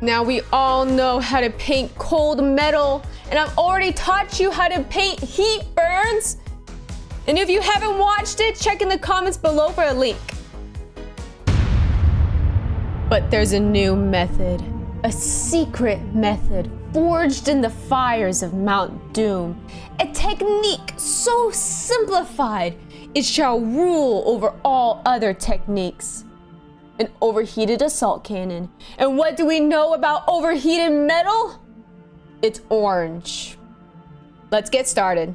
Now we all know how to paint cold metal, and I've already taught you how to paint heat burns. And if you haven't watched it, check in the comments below for a link. But there's a new method, a secret method forged in the fires of Mount Doom. A technique so simplified, it shall rule over all other techniques. An overheated assault cannon. And what do we know about overheated metal? It's orange. Let's get started.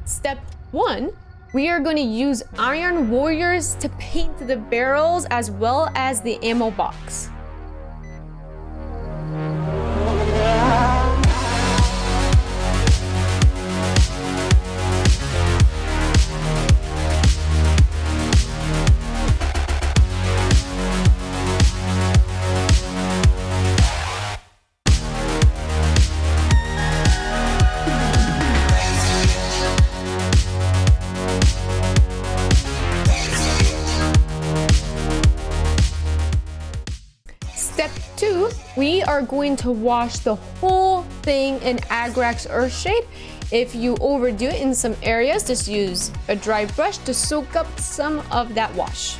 Step 1, we are going to use Iron Warriors to paint the barrels as well as the ammo box. Step 2, we are going to wash the whole thing in Agrax Earthshade. If you overdo it in some areas, just use a dry brush to soak up some of that wash.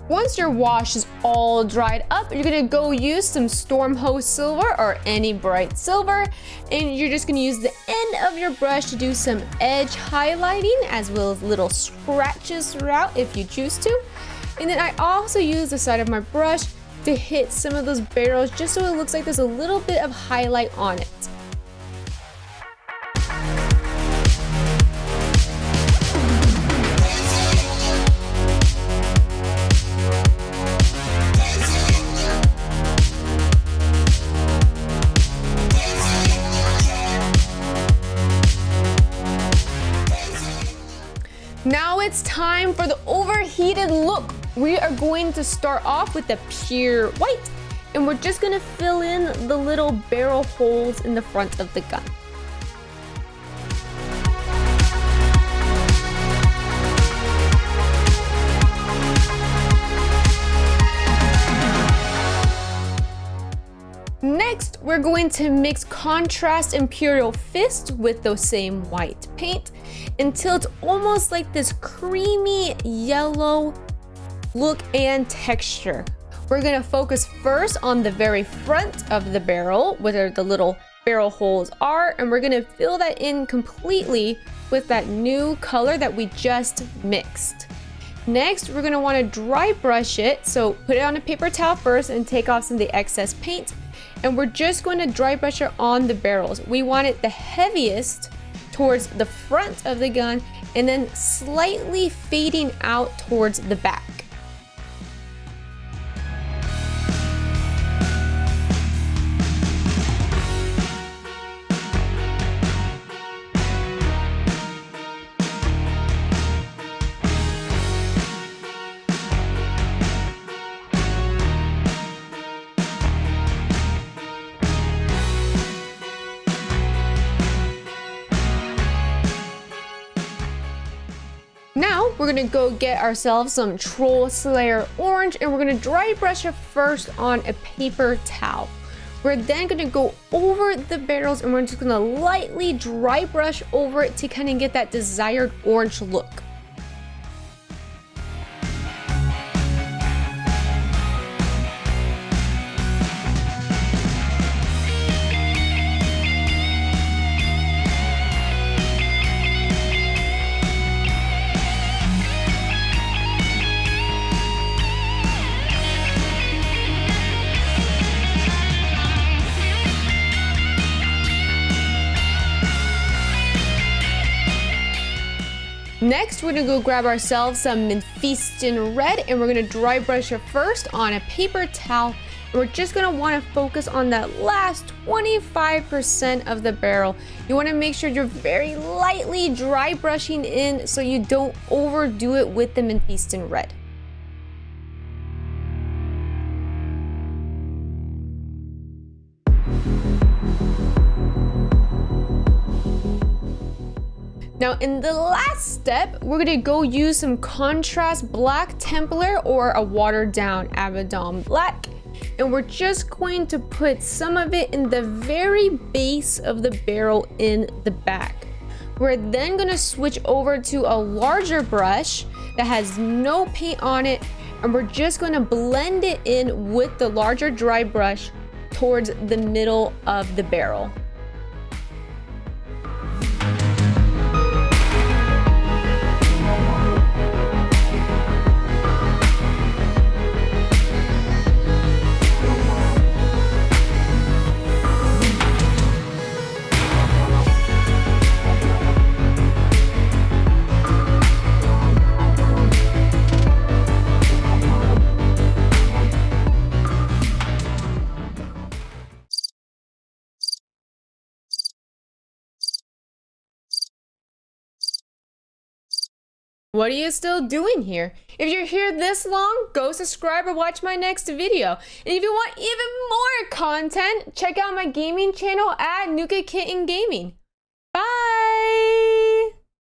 Once your wash is all dried up, you're gonna go use some Stormhost silver or any bright silver, and you're just gonna use the end of your brush to do some edge highlighting as well as little scratches throughout if you choose to. And then I also use the side of my brush to hit some of those barrels just so it looks like there's a little bit of highlight on it. Now it's time for the overheated look. We are going to start off with the pure white, and we're just gonna fill in the little barrel holes in the front of the gun. Next, we're going to mix contrast Imperial Fist with the same white paint until it's almost like this creamy yellow look and texture. We're gonna focus first on the very front of the barrel where the little barrel holes are, and we're gonna fill that in completely with that new color that we just mixed. Next, we're gonna wanna dry brush it, so put it on a paper towel first and take off some of the excess paint. And we're just going to dry brush it on the barrels. We want it the heaviest towards the front of the gun and then slightly fading out towards the back. Now we're gonna go get ourselves some Trollslayer orange, and we're gonna dry brush it first on a paper towel. We're then gonna go over the barrels and we're just gonna lightly dry brush over it to kind of get that desired orange look. Next, we're gonna go grab ourselves some Mephiston Red, and we're gonna dry brush it first on a paper towel. We're just gonna wanna focus on that last 25% of the barrel. You wanna make sure you're very lightly dry brushing in so you don't overdo it with the Mephiston Red. Now in the last step, we're gonna go use some contrast black Templar or a watered down Abaddon black. And we're just going to put some of it in the very base of the barrel in the back. We're then gonna switch over to a larger brush that has no paint on it, and we're just gonna blend it in with the larger dry brush towards the middle of the barrel. What are you still doing here? If you're here this long, go subscribe or watch my next video. And if you want even more content, check out my gaming channel at Nuka Kitten Gaming. Bye!